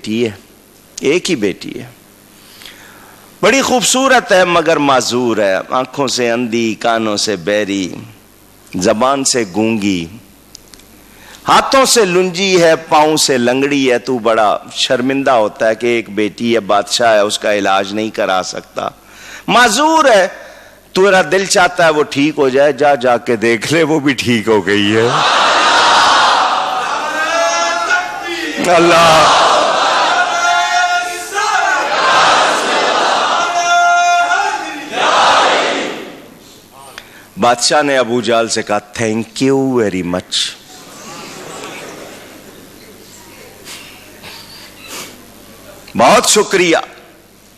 بیٹی ہے, ایک ہی بیٹی ہے, بڑی خوبصورت ہے مگر معذور ہے, آنکھوں سے اندھی, کانوں سے بہری, زبان سے گونگی, ہاتھوں سے لنجی ہے, پاؤں سے لنگڑی ہے. تو بڑا شرمندہ ہوتا ہے کہ ایک بیٹی ہے, بادشاہ ہے, اس کا علاج نہیں کرا سکتا, معذور ہے. تیرا دل چاہتا ہے وہ ٹھیک ہو جائے, جا جا کے دیکھ لے وہ بھی ٹھیک ہو گئی ہے. اللہ بادشاہ نے ابو جہل سے کہا تھینک یو ویری مچ. بہت شکریہ,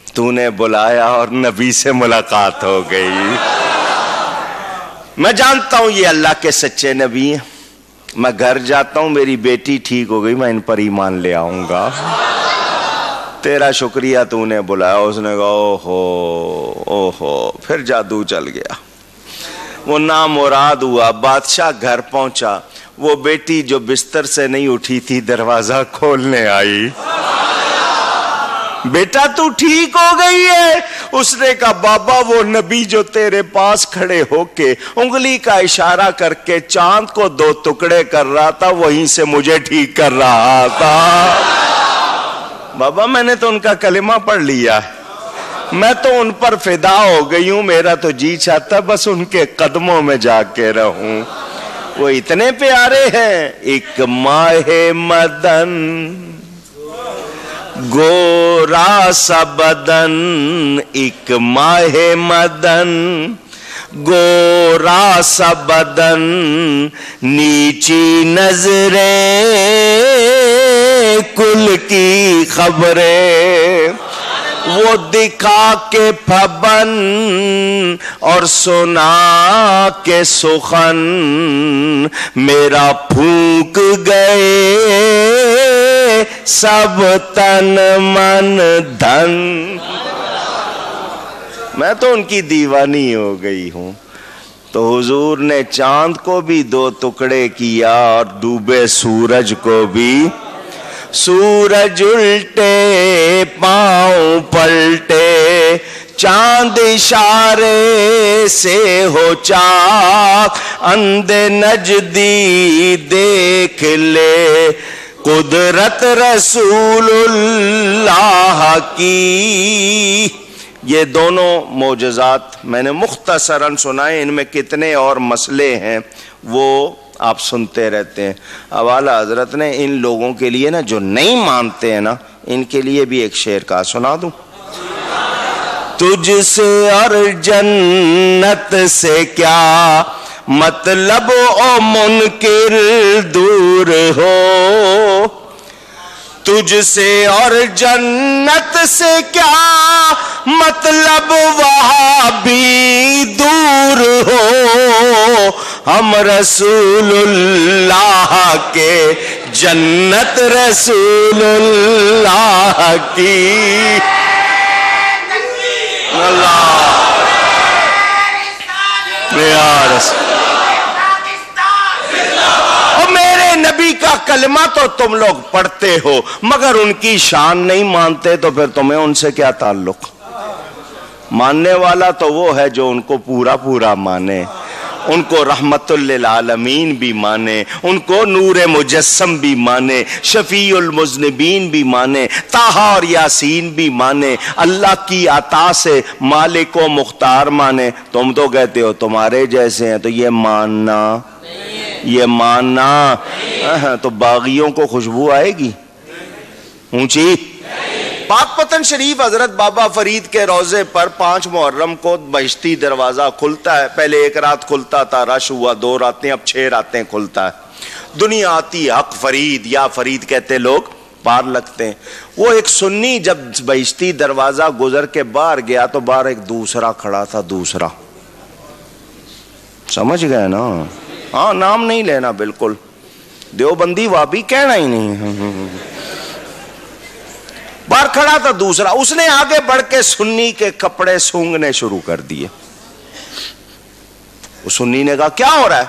تو نے بلایا اور نبی سے ملاقات ہو گئی. میں جانتا ہوں یہ اللہ کے سچے نبی ہیں, میں گھر جاتا ہوں, میری بیٹی ٹھیک ہو گئی, میں ان پر ایمان لے آؤں گا. تیرا شکریہ, تو نے بلایا. اس نے کہا اوہو, پھر جادو چل گیا, وہ نامراد ہوا. بادشاہ گھر پہنچا, وہ بیٹی جو بستر سے نہیں اٹھی تھی دروازہ کھولنے آئی. بیٹا تو ٹھیک ہو گئی ہے؟ اس نے کہا بابا وہ نبی جو تیرے پاس کھڑے ہو کے انگلی کا اشارہ کر کے چاند کو 2 ٹکڑے کر رہا تھا, وہیں سے مجھے ٹھیک کر رہا تھا. بابا میں نے تو ان کا کلمہ پڑھ لیا, میں تو ان پر فدا ہو گئی ہوں, میرا تو جی چاہتا بس ان کے قدموں میں جا کے رہوں, وہ اتنے پیارے ہیں. ایک ماہ مدن گورا سا بدن, ایک ماہ مدن گورا سا بدن, نیچی نظریں کل کی خبریں, وہ دکھا کے پھبن اور سنا کے سخن, میرا پھونک گئے سب تن من دھن. میں تو ان کی دیوانی ہو گئی ہوں. تو حضور نے چاند کو بھی 2 ٹکڑے کیا اور ڈوبے سورج کو بھی. سورج الٹے پاؤں پلٹے, چاند اشارے سے ہو چاک, اندھے نجدی دیکھ لے قدرت رسول اللہ کی. یہ دونوں معجزات میں نے مختصراً سنائے, ان میں کتنے اور مسئلے ہیں وہ آپ سنتے رہتے ہیں. حوالہ حضرت نے ان لوگوں کے لیے نا جو نہیں مانتے ہیں نا, ان کے لیے بھی ایک شعر کہا, سنا دوں؟ تجھ سے اور جنت سے کیا مطلب او منکر دور ہو, تجھ سے اور جنت سے کیا مطلب وہابی دور ہو, ہم رسول اللہ کے جنت رسول اللہ کی. اللہ میرے نبی کا کلمہ تو تم لوگ پڑھتے ہو مگر ان کی شان نہیں مانتے, تو پھر تمہیں ان سے کیا تعلق؟ ماننے والا تو وہ ہے جو ان کو پورا پورا مانے, ان کو رحمت للعالمین بھی مانے, ان کو نور مجسم بھی مانے, شفیع المذنبین بھی مانے, طٰہٰ اور یاسین بھی مانے, اللہ کی عطا سے مالک و مختار مانے. تم تو کہتے ہو تمہارے جیسے ہیں, تو یہ ماننا تو باغیوں کو خوشبو آئے گی اونچی. پاک پتن شریف حضرت بابا فرید کے روضے پر 5 محرم کو بہشتی دروازہ کھلتا ہے. پہلے 1 رات کھلتا تھا, رش ہوا 2 راتیں, اب 6 راتیں کھلتا ہے. دنیا آتی, حق فرید یا فرید کہتے لوگ, پار لگتے ہیں. وہ ایک سنی جب بہشتی دروازہ گزر کے باہر گیا تو باہر ایک دوسرا کھڑا تھا, دوسرا. سمجھ گئے نا؟ ہاں, نام نہیں لینا, بالکل دیوبندی وابی کہنا ہی نہیں. باہر کھڑا تھا دوسرا, اس نے آگے بڑھ کے سنی کے کپڑے سونگنے شروع کر دیے. اس سنی نے کہا کیا ہو رہا ہے؟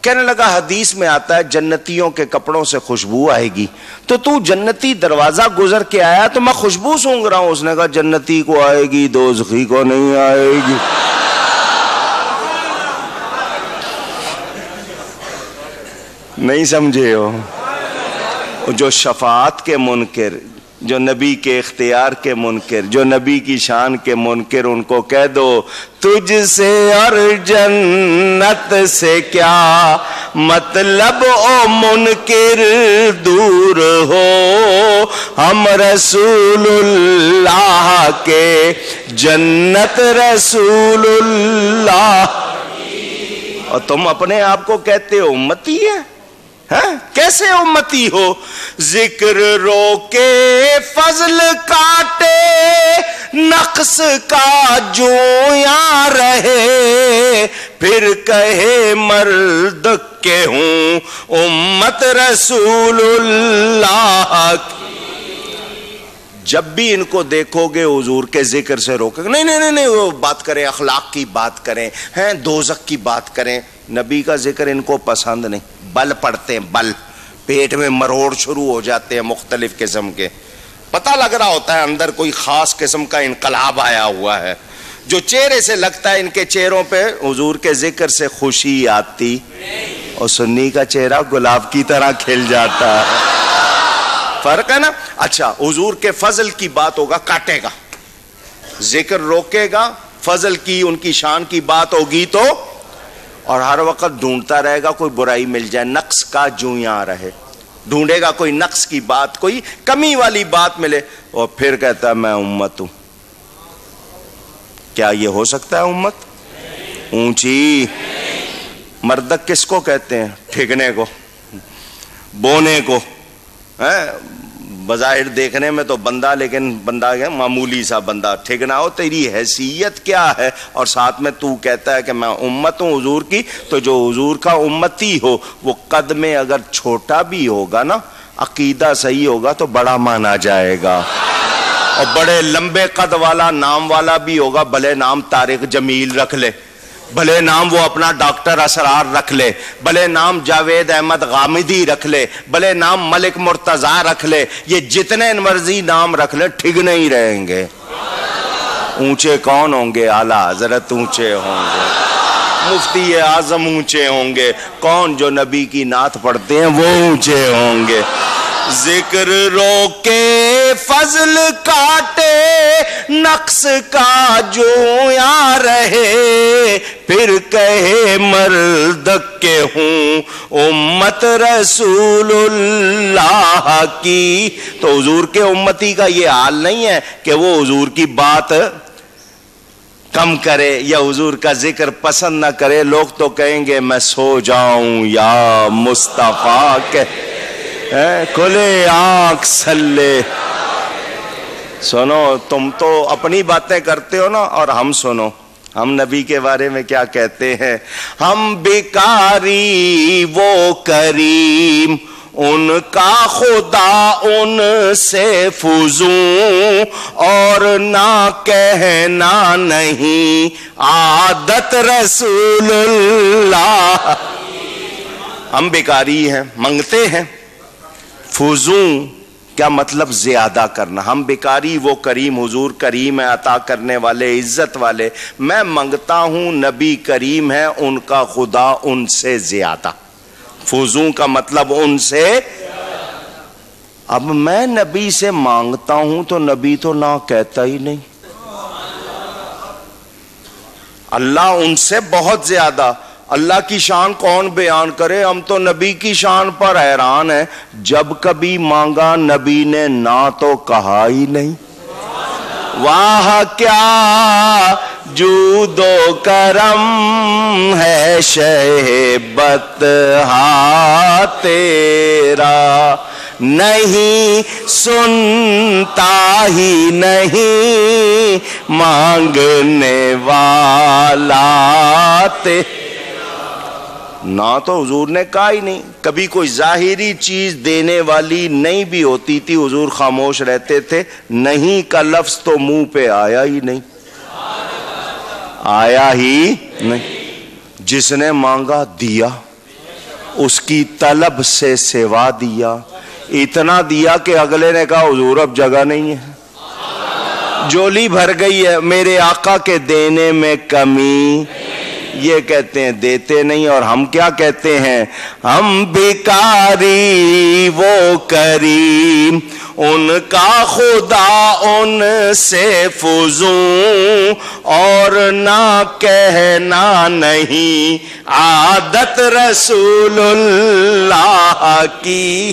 کہنے لگا حدیث میں آتا ہے جنتیوں کے کپڑوں سے خوشبو آئے گی، تو جنتی دروازہ گزر کے آیا تو میں خوشبو سونگ رہا ہوں. اس نے کہا جنتی کو آئے گی، دوزخی کو نہیں آئے گی. نہیں سمجھے ہو؟ جو شفاعت کے منکر، جو نبی کے اختیار کے منکر، جو نبی کی شان کے منکر، ان کو کہہ دو تجھ سے اور جنت سے کیا مطلب او منکر دور ہو، ہم رسول اللہ کے جنت رسول اللہ. اور تم اپنے آپ کو کہتے ہو امتی ہے؟ کیسے امتی ہو؟ ذکر روکے فضل کاٹے نقص کا جویاں رہے، پھر کہے مرد کہ ہوں امت رسول اللہ کی. جب بھی ان کو دیکھو گے حضور کے ذکر سے روکے گے، نہیں وہ بات کریں، اخلاق کی بات کریں، دوزخ کی بات کریں. نبی کا ذکر ان کو پسند نہیں. بل پڑتے ہیں، بل پیٹ میں مروڑ شروع ہو جاتے ہیں مختلف قسم کے. پتہ لگ رہا ہوتا ہے اندر کوئی خاص قسم کا انقلاب آیا ہوا ہے. جو چہرے سے لگتا ہے ان کے چہروں پہ حضور کے ذکر سے خوشی آتی، اور سنی کا چہرہ گلاب کی طرح کھل جاتا ہے. فرق ہے نا. اچھا، حضور کے فضل کی بات ہوگا کاٹے گا، ذکر روکے گا، فضل کی ان کی شان کی بات ہوگی تو، اور ہر وقت ڈھونڈتا رہے گا کوئی برائی مل جائے، نقص کا جویاں رہے. ڈھونڈے گا کوئی نقص کی بات، کوئی کمی والی بات ملے، اور پھر کہتا ہے میں امت ہوں. کیا یہ ہو سکتا ہے امت؟ اونچی. مردک کس کو کہتے ہیں؟ ٹھگنے کو، بونے کو. بظاہر دیکھنے میں تو بندہ، لیکن بندہ کیا؟ معمولی سا بندہ. ٹھگنا ہو تیری حیثیت کیا ہے، اور ساتھ میں تو کہتا ہے کہ میں امت ہوں حضور کی. تو جو حضور کا امتی ہو وہ قد میں اگر چھوٹا بھی ہوگا نا، عقیدہ صحیح ہوگا تو بڑا مانا جائے گا. اور بڑے لمبے قد والا نام والا بھی ہوگا، بھلے نام طارق جمیل رکھ لے، بھلے نام وہ اپنا ڈاکٹر اسرار رکھ لے، بھلے نام جاوید احمد غامدی رکھ لے، بھلے نام ملک مرتضی رکھ لے، یہ جتنے مرضی نام رکھ لے ٹھگ نہیں رہیں گے. اونچے کون ہوں گے؟ اعلیٰ حضرت اونچے ہوں گے، مفتی اعظم اونچے ہوں گے. کون؟ جو نبی کی نعت پڑھتے ہیں وہ اونچے ہوں گے. ذکر روکے فضل کاٹے نقص کا جویاں رہے، پھر کہے مرد کہ ہوں امت رسول اللہ کی. تو حضور کے امتی کا یہ حال نہیں ہے کہ وہ حضور کی بات کم کرے یا حضور کا ذکر پسند نہ کرے. لوگ تو کہیں گے میں سو جاؤں یا مصطفیٰ کہ کھلے آنکھ سلے. سنو، تم تو اپنی باتیں کرتے ہو نا، اور ہم سنو ہم نبی کے بارے میں کیا کہتے ہیں. ہم بیکاری وہ کریم، ان کا خدا ان سے فزوں، اور نہ کہنا نہیں عادت رسول اللہ. ہم بیکاری ہیں، منگتے ہیں. فزوں کیا مطلب؟ زیادہ کرنا. ہم بیکاری وہ کریم، حضور کریم ہے، عطا کرنے والے، عزت والے. میں منگتا ہوں، نبی کریم ہے، ان کا خدا ان سے زیادہ. فزوں کا مطلب ان سے. اب میں نبی سے مانگتا ہوں تو نبی تو نہ کہتا ہی نہیں. اللہ ان سے بہت زیادہ. اللہ کی شان کون بیان کرے؟ ہم تو نبی کی شان پر حیران ہیں. جب کبھی مانگا نبی نے نہ تو کہا ہی نہیں. واہ کیا جود و کرم ہے شہبت ہا تیرا، نہیں سنتا ہی نہیں مانگنے والا تیرا. نہ تو حضور نے کہا ہی نہیں. کبھی کوئی ظاہری چیز دینے والی نہیں بھی ہوتی تھی، حضور خاموش رہتے تھے. نہیں کا لفظ تو منہ پہ آیا ہی نہیں، آیا ہی نہیں. جس نے مانگا دیا. اس کی طلب سے سوا دیا، اتنا دیا کہ اگلے نے کہا حضور اب جگہ نہیں ہے، جولی بھر گئی ہے، میرے آقا کے دینے میں کمی۔ یہ کہتے ہیں دیتے نہیں، اور ہم کیا کہتے ہیں؟ ہم بھکاری وہ کریم، ان کا خدا ان سے فزوں، اور نہ کہنا نہیں عادت رسول اللہ کی۔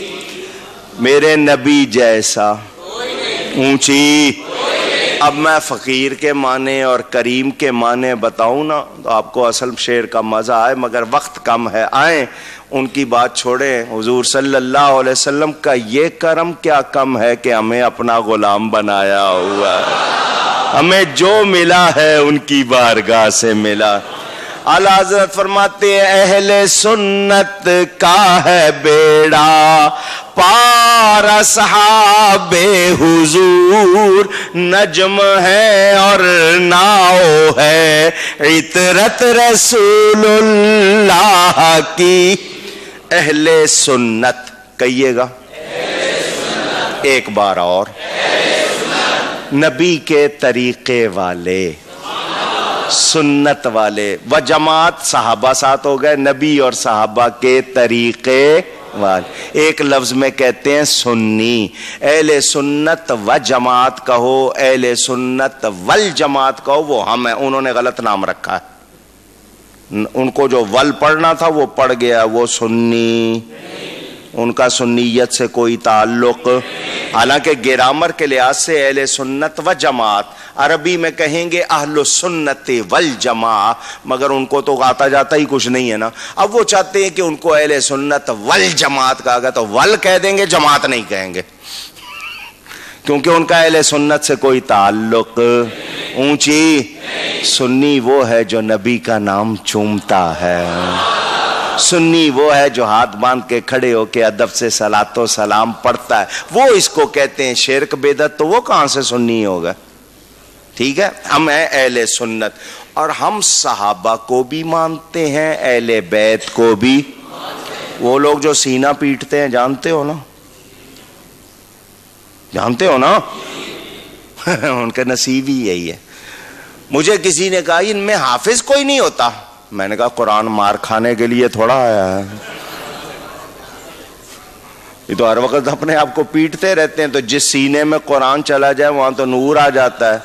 میرے نبی جیسا اونچی۔ اب میں فقیر کے معنی اور کریم کے معنی بتاؤں نا تو آپ کو اصل شعر کا مزہ آئے، مگر وقت کم ہے، آئیں ان کی بات چھوڑیں۔ حضور صلی اللہ علیہ وسلم کا یہ کرم کیا کم ہے کہ ہمیں اپنا غلام بنایا ہوا ہے، ہمیں جو ملا ہے ان کی بارگاہ سے ملا۔ اعلی حضرت فرماتے ہیں اہل سنت کا ہے بیڑا پار اصحاب حضور، نجم ہے اور ناؤ ہے عطرت رسول اللہ کی۔ اہل سنت کہیے گا ایک بار اور، نبی کے طریقے والے، سنت والے، و جماعت صحابہ ساتھ ہو گئے، نبی اور صحابہ کے طریقے والے۔ ایک لفظ میں کہتے ہیں سنی، اہل سنت و جماعت کہو، اہل سنت والجماعت کہو، وہ ہم ہیں، انہوں نے غلط نام رکھا ہے، ان کو جو ول پڑھنا تھا وہ پڑھ گیا، وہ سنی، ان کا سنیت سے کوئی تعلق۔ حالانکہ گرامر کے لحاظ سے اہل سنت و جماعت، عربی میں کہیں گے اہل السنت والجماع، مگر ان کو تو آتا جاتا ہی کچھ نہیں ہے نا۔ اب وہ چاہتے ہیں کہ ان کو اہل سنت والجماعت کہا گیا تو ول کہہ دیں گے، جماعت نہیں کہیں گے، کیونکہ ان کا اہل سنت سے کوئی تعلق۔ اونچی سنی وہ ہے جو نبی کا نام چومتا ہے، سنی وہ ہے جو ہاتھ باندھ کے کھڑے ہو کے ادب سے صلاۃ و سلام پڑھتا ہے، وہ اس کو کہتے ہیں شرک بدعت، تو وہ کہاں سے سنی ہوگا؟ ٹھیک ہے، ہم ہیں اہل سنت، اور ہم صحابہ کو بھی مانتے ہیں، اہل بیت کو بھی۔ وہ لوگ جو سینہ پیٹتے ہیں جانتے ہو نا، جانتے ہو نا ان کا نصیب ہی یہی ہے۔ مجھے کسی نے کہا ان میں حافظ کوئی نہیں ہوتا، میں نے کہا قرآن مار کھانے کے لیے تھوڑا آیا ہے، یہ تو ہر وقت اپنے آپ کو پیٹتے رہتے ہیں، تو جس سینے میں قرآن چلا جائے وہاں تو نور آ جاتا ہے،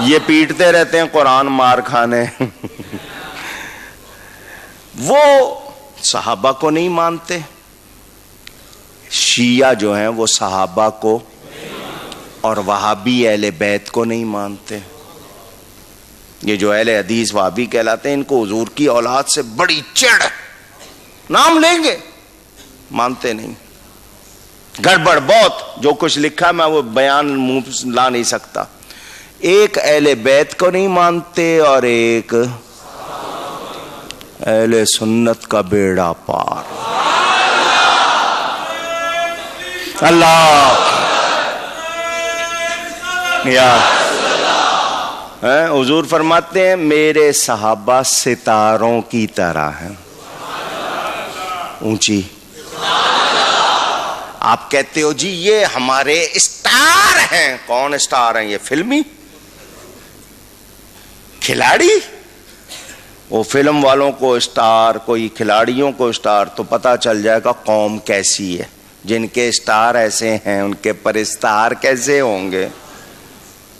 یہ پیٹتے رہتے ہیں قرآن مار کھانے۔ وہ صحابہ کو نہیں مانتے، شیعہ جو ہیں وہ صحابہ کو اور وہابی اہل بیت کو نہیں مانتے۔ یہ جو اہل حدیث وہابی کہلاتے ہیں، ان کو حضور کی اولاد سے بڑی چڑ، نام لیں گے مانتے نہیں، گڑبڑ بہت، جو کچھ لکھا میں وہ بیان منہ لا نہیں سکتا۔ ایک اہل بیت کو نہیں مانتے اور ایک اہل سنت کا بیڑا پار۔ اللہ یا حضور فرماتے ہیں میرے صحابہ ستاروں کی طرح ہیں۔ اونچی آپ کہتے ہو جی یہ ہمارے اسٹار ہیں، کون اسٹار ہیں؟ یہ فلمی کھلاڑی، وہ فلم والوں کو اسٹار، کوئی کھلاڑیوں کو اسٹار، تو پتہ چل جائے گا قوم کیسی ہے۔ جن کے اسٹار ایسے ہیں ان کے پرستار کیسے ہوں گے؟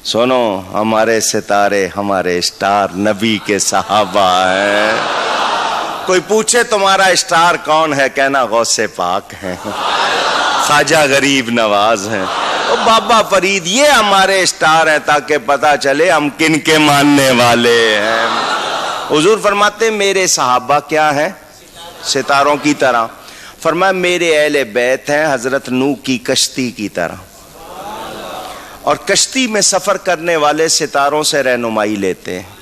سنو، ہمارے ستارے، ہمارے اسٹار نبی کے صحابہ ہیں۔ کوئی پوچھے تمہارا اسٹار کون ہے، کہنا غوث پاک ہیں، خواجہ غریب نواز ہیں، بابا فرید، یہ ہمارے اسٹار ہیں، تاکہ پتہ چلے ہم کن کے ماننے والے ہیں۔ حضور فرماتے میرے صحابہ کیا ہیں؟ ستاروں کی طرح۔ فرمایا میرے اہل بیت ہیں حضرت نوح کی کشتی کی طرح، اور کشتی میں سفر کرنے والے ستاروں سے رہنمائی لیتے ہیں۔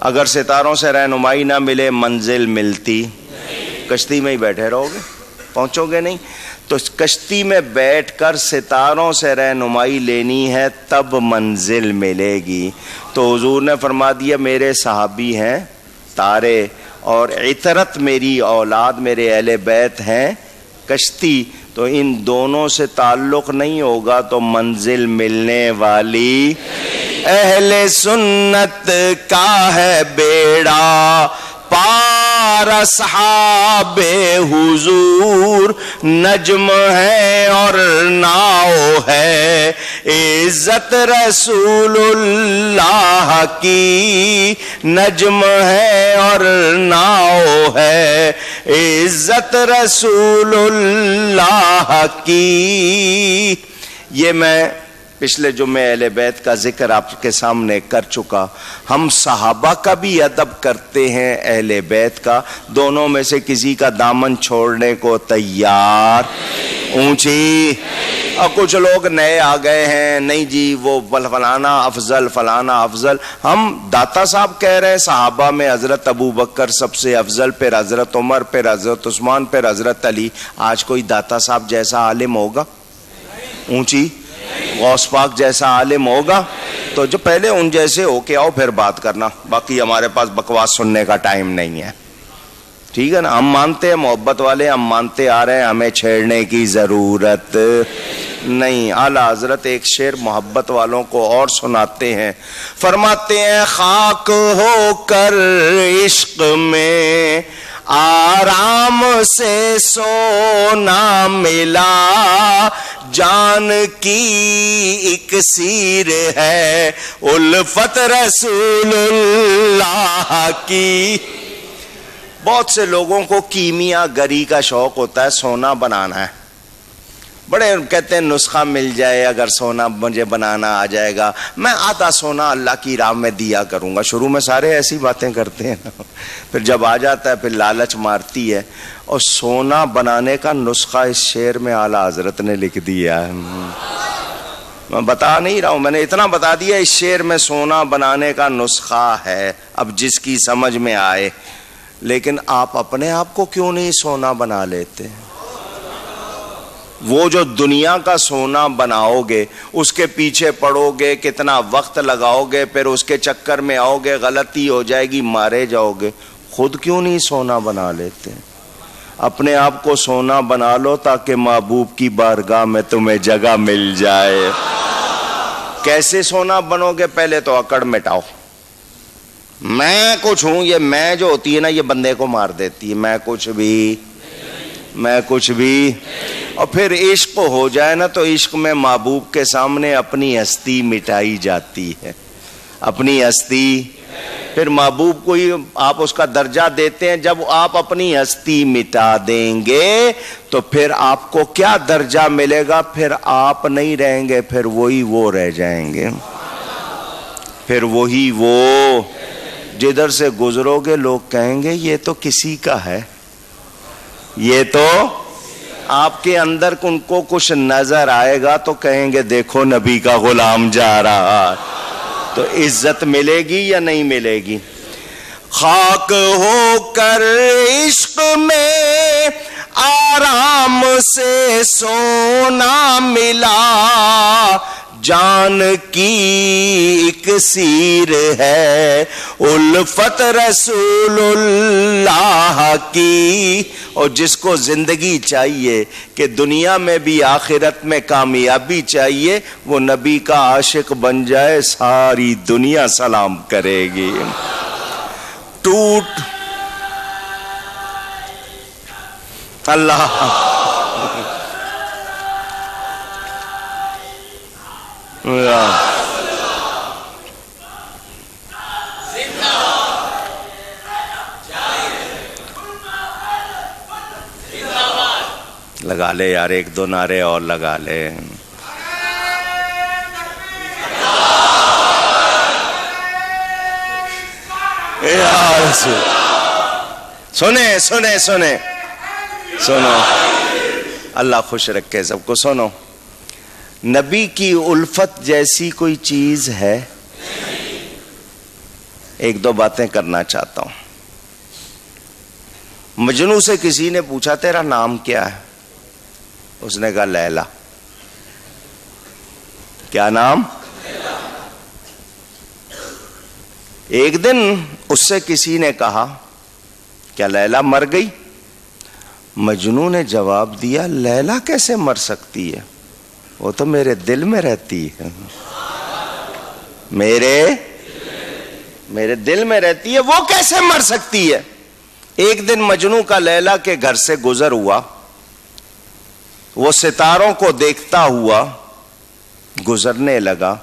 اگر ستاروں سے رہنمائی نہ ملے منزل ملتی، کشتی میں ہی بیٹھے رہو گے، پہنچو گے نہیں۔ تو کشتی میں بیٹھ کر ستاروں سے رہنمائی لینی ہے، تب منزل ملے گی۔ تو حضور نے فرما دیا میرے صحابی ہیں تارے، اور عطرت میری اولاد میرے اہل بیت ہیں کشتی، تو ان دونوں سے تعلق نہیں ہوگا تو منزل ملنے والی۔ اہل سنت کا ہے بیڑا پار اصحاب حضور، نجم ہے اور ناؤ ہے عزت رسول اللہ کی، نجم ہے اور ناؤ ہے عزت رسول اللہ کی۔ یہ میں پچھلے جمعے اہل بیت کا ذکر آپ کے سامنے کر چکا۔ ہم صحابہ کا بھی ادب کرتے ہیں، اہل بیت کا، دونوں میں سے کسی کا دامن چھوڑنے کو تیار؟ اونچی۔ اور کچھ لوگ نئے آ گئے ہیں، نہیں جی وہ فلانا افضل فلانا افضل۔ ہم داتا صاحب کہہ رہے ہیں صحابہ میں حضرت ابو بکر سب سے افضل، پھر حضرت عمر، پھر حضرت عثمان، پھر حضرت علی۔ آج کوئی داتا صاحب جیسا عالم ہوگا؟ اونچی۔ غوث پاک جیسا عالم ہوگا؟ تو جو پہلے ان جیسے ہو کے آؤ پھر بات کرنا، باقی ہمارے پاس بکواس سننے کا ٹائم نہیں ہے، ٹھیک ہے نا؟ ہم مانتے ہیں محبت والے، ہم مانتے آ رہے ہیں، ہمیں چھیڑنے کی ضرورت نہیں۔ اعلیٰ حضرت ایک شعر محبت والوں کو اور سناتے ہیں، فرماتے ہیں خاک ہو کر عشق میں آرام سے سونا ملا، جان کی اکسیر ہے الفت رسول اللہ کی۔ بہت سے لوگوں کو کیمیا گری کا شوق ہوتا ہے، سونا بنانا ہے، بڑے کہتے ہیں نسخہ مل جائے اگر سونا مجھے بنانا آ جائے گا، میں آدھا سونا اللہ کی راہ میں دیا کروں گا۔ شروع میں سارے ایسی باتیں کرتے ہیں نا، پھر جب آ جاتا ہے پھر لالچ مارتی ہے۔ اور سونا بنانے کا نسخہ اس شعر میں اعلیٰ حضرت نے لکھ دیا ہے۔ میں بتا نہیں رہا ہوں، میں نے اتنا بتا دیا اس شعر میں سونا بنانے کا نسخہ ہے، اب جس کی سمجھ میں آئے۔ لیکن آپ اپنے آپ کو کیوں نہیں سونا بنا لیتے؟ وہ جو دنیا کا سونا بناؤ گے، اس کے پیچھے پڑو گے، کتنا وقت لگاؤ گے، پھر اس کے چکر میں آؤ گے، غلطی ہو جائے گی، مارے جاؤ گے۔ خود کیوں نہیں سونا بنا لیتے؟ اپنے آپ کو سونا بنا لو تاکہ محبوب کی بارگاہ میں تمہیں جگہ مل جائے۔ کیسے سونا بنو گے؟ پہلے تو اکڑ مٹاؤ، میں کچھ ہوں۔ یہ میں جو ہوتی ہے نا، یہ بندے کو مار دیتی ہے، میں کچھ بھی۔ اور پھر عشق ہو جائے نا، تو عشق میں محبوب کے سامنے اپنی ہستی مٹائی جاتی ہے، اپنی ہستی۔ پھر محبوب کو ہی آپ اس کا درجہ دیتے ہیں۔ جب آپ اپنی ہستی مٹا دیں گے تو پھر آپ کو کیا درجہ ملے گا؟ پھر آپ نہیں رہیں گے، پھر وہی وہ رہ جائیں گے، پھر وہی وہ۔ جدھر سے گزرو گے لوگ کہیں گے یہ تو کسی کا ہے، یہ تو آپ کے اندر ان کو کچھ نظر آئے گا تو کہیں گے دیکھو نبی کا غلام جا رہا، تو عزت ملے گی یا نہیں ملے گی؟ خاک ہو کر عشق میں آرام سے سونا ملا، جان کی اکسیر ہے الفت رسول اللہ کی۔ اور جس کو زندگی چاہیے کہ دنیا میں بھی آخرت میں کامیابی چاہیے، وہ نبی کا عاشق بن جائے، ساری دنیا سلام کرے گی۔ ٹوٹ اللہ لگا لے یار، ایک دو نعرے اور لگا لے۔ سنے سنے سنے سنو، اللہ خوش رکھے سب کو۔ سنو، نبی کی الفت جیسی کوئی چیز ہے؟ ایک دو باتیں کرنا چاہتا ہوں۔ مجنوں سے کسی نے پوچھا تیرا نام کیا ہے؟ اس نے کہا لیلا۔ کیا نام؟ ایک دن اس سے کسی نے کہا کیا لیلا مر گئی؟ مجنو نے جواب دیا لیلا کیسے مر سکتی ہے، وہ تو میرے دل میں رہتی ہے، میرے دل میں رہتی ہے، وہ کیسے مر سکتی ہے؟ ایک دن مجنو کا لیلا کے گھر سے گزر ہوا، وہ ستاروں کو دیکھتا ہوا گزرنے لگا.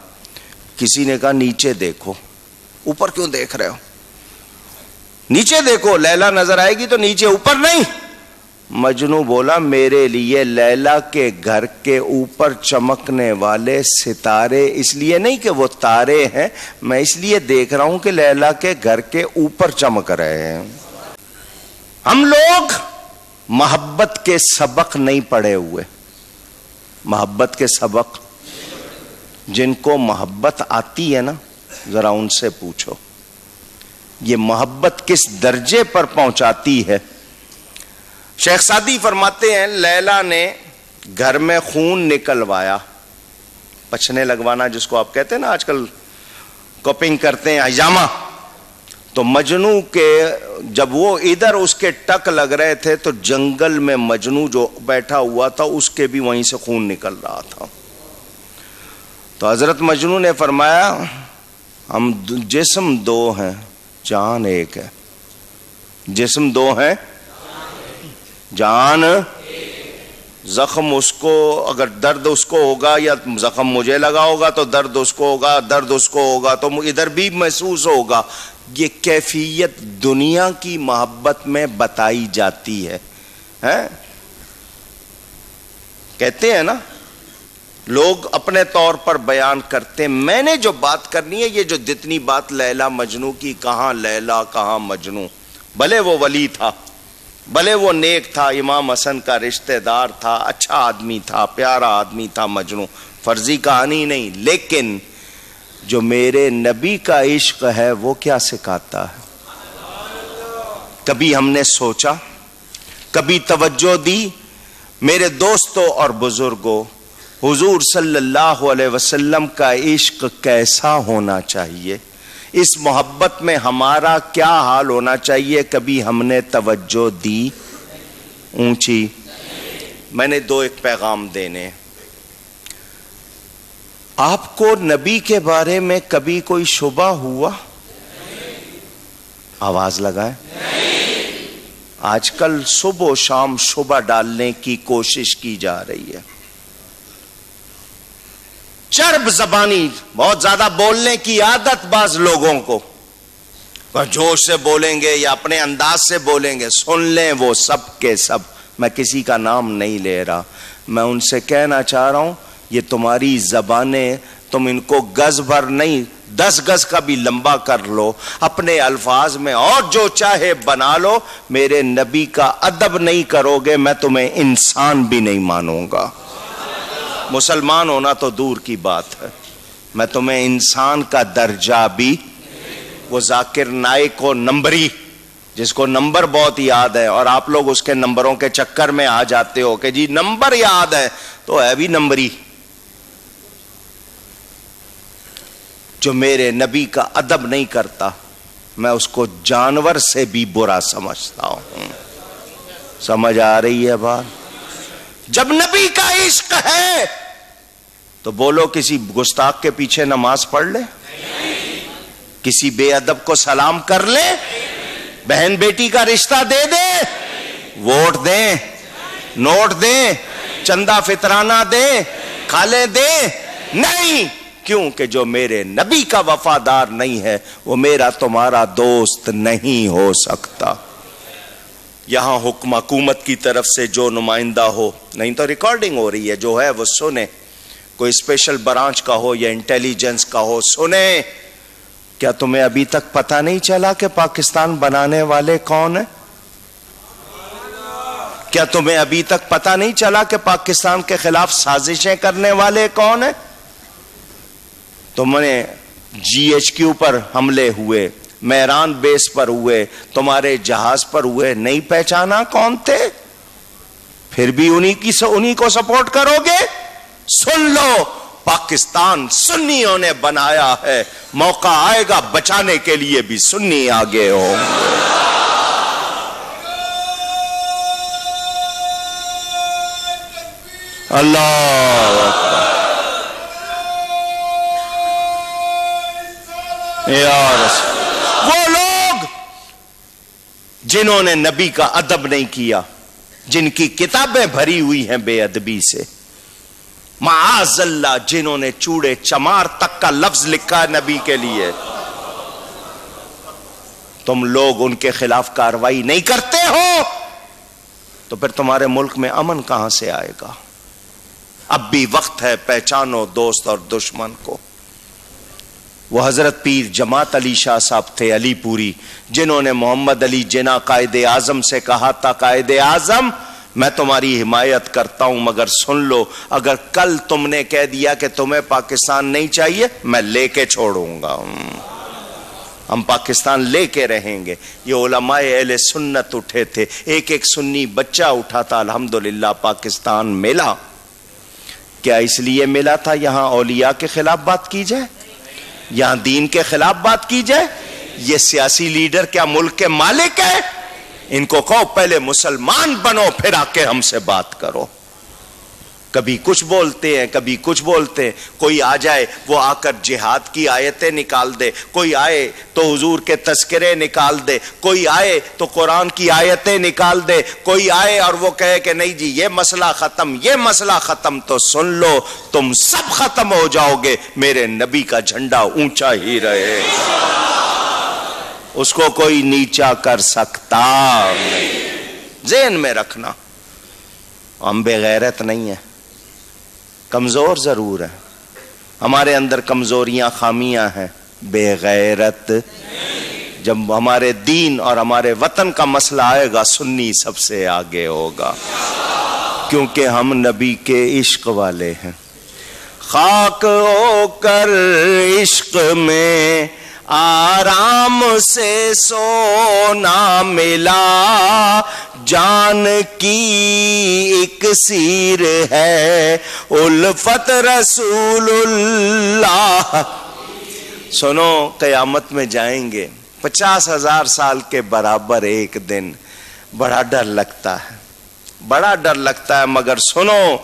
کسی نے کہا نیچے دیکھو. اوپر کیوں دیکھ رہے ہو؟ نیچے دیکھو، لیلا نظر آئے گی تو نیچے، اوپر نہیں. مجنو بولا میرے لیے لیلا کے گھر کے اوپر چمکنے والے ستارے اس لیے نہیں کہ وہ تارے ہیں، میں اس لیے دیکھ رہا ہوں کہ لیلا کے گھر کے اوپر چمک رہے ہیں. ہم لوگ محبت کے سبق نہیں پڑھے ہوئے. محبت کے سبق جن کو محبت آتی ہے نا، ذرا ان سے پوچھو یہ محبت کس درجے پر پہنچاتی ہے. شیخ سعدی فرماتے ہیں لیلا نے گھر میں خون نکلوایا، پچھنے لگوانا جس کو آپ کہتے ہیں نا، آج کل کپنگ کرتے ہیں حجامہ. تو مجنو کے جب وہ ادھر اس کے ٹک لگ رہے تھے تو جنگل میں مجنو جو بیٹھا ہوا تھا اس کے بھی وہیں سے خون نکل رہا تھا. تو حضرت مجنو نے فرمایا ہم جسم دو ہیں جان ایک ہے. جسم دو ہیں جان، زخم اس کو، اگر درد اس کو ہوگا یا زخم مجھے لگا ہوگا تو درد اس کو ہوگا، درد اس کو ہوگا تو ادھر بھی محسوس ہوگا. یہ کیفیت دنیا کی محبت میں بتائی جاتی ہے. کہتے ہیں نا لوگ اپنے طور پر بیان کرتے ہیں. میں نے جو بات کرنی ہے، یہ جو جتنی بات لیلا مجنو کی، کہاں لیلا کہاں مجنو. بھلے وہ ولی تھا، بھلے وہ نیک تھا، امام حسن کا رشتہ دار تھا، اچھا آدمی تھا، پیارا آدمی تھا مجنو، فرضی کہانی نہیں. لیکن جو میرے نبی کا عشق ہے وہ کیا سکھاتا ہے؟ کبھی ہم نے سوچا، کبھی توجہ دی؟ میرے دوستوں اور بزرگوں، حضور صلی اللہ علیہ وسلم کا عشق کیسا ہونا چاہیے؟ اس محبت میں ہمارا کیا حال ہونا چاہیے؟ کبھی ہم نے توجہ دی؟ اونچی. میں نے ایک پیغام دینے. آپ کو نبی کے بارے میں کبھی کوئی شبہ ہوا؟ آواز لگائیں. آج کل صبح و شام شبہ ڈالنے کی کوشش کی جا رہی ہے. چرب زبانی، بہت زیادہ بولنے کی عادت بعض لوگوں کو، جوش سے بولیں گے یا اپنے انداز سے بولیں گے. سن لیں وہ سب کے سب، میں کسی کا نام نہیں لے رہا. میں ان سے کہنا چاہ رہا ہوں یہ تمہاری زبانیں، تم ان کو گز بھر نہیں 10 گز کا بھی لمبا کر لو، اپنے الفاظ میں اور جو چاہے بنا لو. میرے نبی کا ادب نہیں کرو گے میں تمہیں انسان بھی نہیں مانوں گا. مسلمان ہونا تو دور کی بات ہے، میں تمہیں انسان کا درجہ بھی. وہ ذاکر نائک کو نمبری، جس کو نمبر بہت یاد ہے، اور آپ لوگ اس کے نمبروں کے چکر میں آ جاتے ہو کہ جی نمبر یاد ہے تو ہے بھی نمبری. جو میرے نبی کا ادب نہیں کرتا میں اس کو جانور سے بھی برا سمجھتا ہوں. سمجھ آ رہی ہے بات؟ جب نبی کا عشق ہے تو بولو کسی گستاخ کے پیچھے نماز پڑھ لے، کسی بے ادب کو سلام کر لے، بہن بیٹی کا رشتہ دے دے، ووٹ دیں، نوٹ دیں، چندہ فطرانہ دیں، کھالیں دیں؟ نہیں. کیوں کہ جو میرے نبی کا وفادار نہیں ہے وہ میرا تمہارا دوست نہیں ہو سکتا. یہاں حکومت کی طرف سے جو نمائندہ ہو، نہیں تو ریکارڈنگ ہو رہی ہے، جو ہے وہ سنے، کوئی اسپیشل برانچ کا ہو یا انٹیلیجنس کا ہو، سنے. کیا تمہیں ابھی تک پتہ نہیں چلا کہ پاکستان بنانے والے کون ہیں؟ کیا تمہیں ابھی تک پتہ نہیں چلا کہ پاکستان کے خلاف سازشیں کرنے والے کون ہیں؟ تمہیں GHQ پر حملے ہوئے، میران بیس پر ہوئے، تمہارے جہاز پر ہوئے، نہیں پہچانا کون تھے؟ پھر بھی انہی کو سپورٹ کرو گے؟ سن لو، پاکستان سنیوں نے بنایا ہے، موقع آئے گا بچانے کے لیے بھی سنی آگے ہوں گے. اللہ اکبر یا رسول۔ وہ لوگ جنہوں نے نبی کا ادب نہیں کیا، جن کی کتابیں بھری ہوئی ہیں بے ادبی سے، معاذ اللہ جنہوں نے چوڑے چمار تک کا لفظ لکھا ہے نبی کے لیے، تم لوگ ان کے خلاف کارروائی نہیں کرتے ہو تو پھر تمہارے ملک میں امن کہاں سے آئے گا؟ اب بھی وقت ہے، پہچانو دوست اور دشمن کو۔ وہ حضرت پیر جماعت علی شاہ صاحب تھے علی پوری، جنہوں نے محمد علی جناح قائد اعظم سے کہا تھا، قائد اعظم میں تمہاری حمایت کرتا ہوں مگر سن لو، اگر کل تم نے کہہ دیا کہ تمہیں پاکستان نہیں چاہیے میں لے کے چھوڑوں گا، ہم پاکستان لے کے رہیں گے۔ یہ علماء اہل سنت اٹھے تھے، ایک ایک سنی بچہ اٹھا تھا، الحمدللہ پاکستان ملا۔ کیا اس لیے ملا تھا یہاں اولیاء کے خلاف بات کی جائے، یہاں دین کے خلاف بات کی جائے؟ یہ سیاسی لیڈر کیا ملک کے مالک ہے؟ ان کو کہو پہلے مسلمان بنو پھر آ کے ہم سے بات کرو۔ کبھی کچھ بولتے ہیں کبھی کچھ بولتے ہیں، کوئی آ جائے وہ آ کر جہاد کی آیتیں نکال دے، کوئی آئے تو حضور کے تذکرے نکال دے، کوئی آئے تو قرآن کی آیتیں نکال دے، کوئی آئے اور وہ کہے کہ نہیں جی یہ مسئلہ ختم یہ مسئلہ ختم، تو سن لو تم سب ختم ہو جاؤ گے، میرے نبی کا جھنڈا اونچا ہی رہے، اس کو کوئی نیچا کر سکتا نہیں۔ ذہن میں رکھنا، ہم بے غیرت نہیں ہیں، کمزور ضرور ہے، ہمارے اندر کمزوریاں خامیاں ہیں، بے غیرت جب ہمارے دین اور ہمارے وطن کا مسئلہ آئے گا سنی سب سے آگے ہوگا، کیونکہ ہم نبی کے عشق والے ہیں۔ خاک ہو کر عشق میں آرام سے سونا ملا، جان کی ایک سیر ہے الفت رسول اللہ۔ سنو قیامت میں جائیں گے 50,000 سال کے برابر ایک دن، بڑا ڈر لگتا ہے، بڑا ڈر لگتا ہے، مگر سنو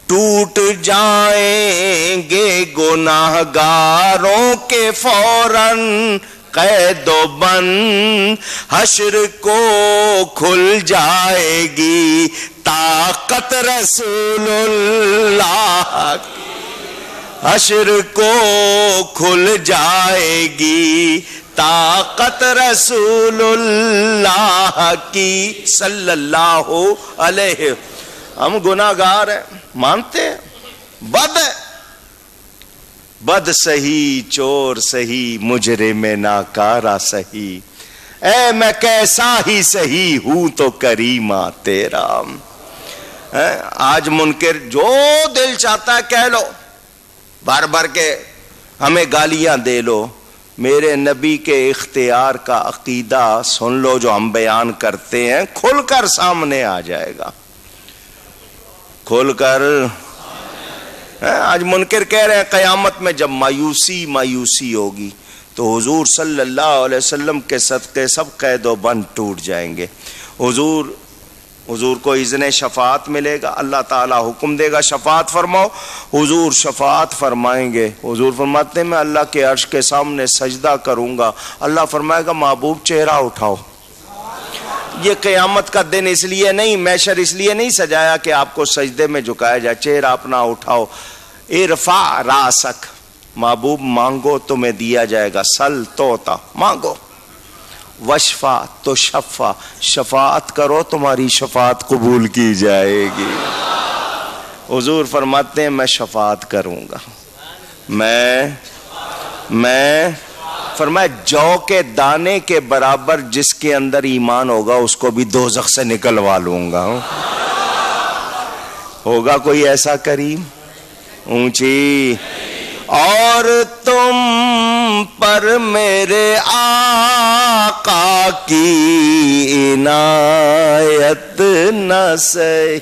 ٹوٹ جائیں گے گناہ گاروں کے فوراً قید و بند، حشر کو کھل جائے گی طاقت رسول اللہ کی، حشر کو کھل جائے گی طاقت رسول اللہ کی صلی اللہ علیہ۔ ہم گناہگار ہیں، مانتے ہیں، بد ہے، بد سہی چور سہی مجرم ناکارہ سہی، اے میں کیسا ہی سہی ہوں تو کریمہ تیرا۔ آج منکر جو دل چاہتا ہے کہہ لو، بھر بھر کے ہمیں گالیاں دے لو، میرے نبی کے اختیار کا عقیدہ سن لو جو ہم بیان کرتے ہیں، کھل کر سامنے آ جائے گا، کھل کر۔ آج منکر کہہ رہے ہیں قیامت میں جب مایوسی ہوگی تو حضور صلی اللہ علیہ وسلم کے صدقے سب قید و بند ٹوٹ جائیں گے، حضور کو اذن شفاعت ملے گا، اللہ تعالی حکم دے گا شفاعت فرماؤ، حضور شفاعت فرمائیں گے، حضور فرماتے ہیں میں اللہ کے عرش کے سامنے سجدہ کروں گا، اللہ فرمائے گا محبوب چہرہ اٹھاؤ۔ یہ قیامت کا دن اس لیے نہیں، محشر اس لیے نہیں سجایا کہ آپ کو سجدے میں جھکایا جائے، چہرہ اپنا اٹھاؤ، ارفع راسک، محبوب مانگو تمہیں دیا جائے گا، سل توتا، مانگو، وشفا تو شفا، شفاعت کرو تمہاری شفاعت قبول کی جائے گی۔ حضور فرماتے ہیں میں شفاعت کروں گا، میں فرمایا جو کے دانے کے برابر جس کے اندر ایمان ہوگا اس کو بھی دوزخ سے نکلوا لوں گا۔ ہوگا کوئی ایسا کریم؟ اونچی اور تم پر میرے آقا کی عنایت نہ سہی۔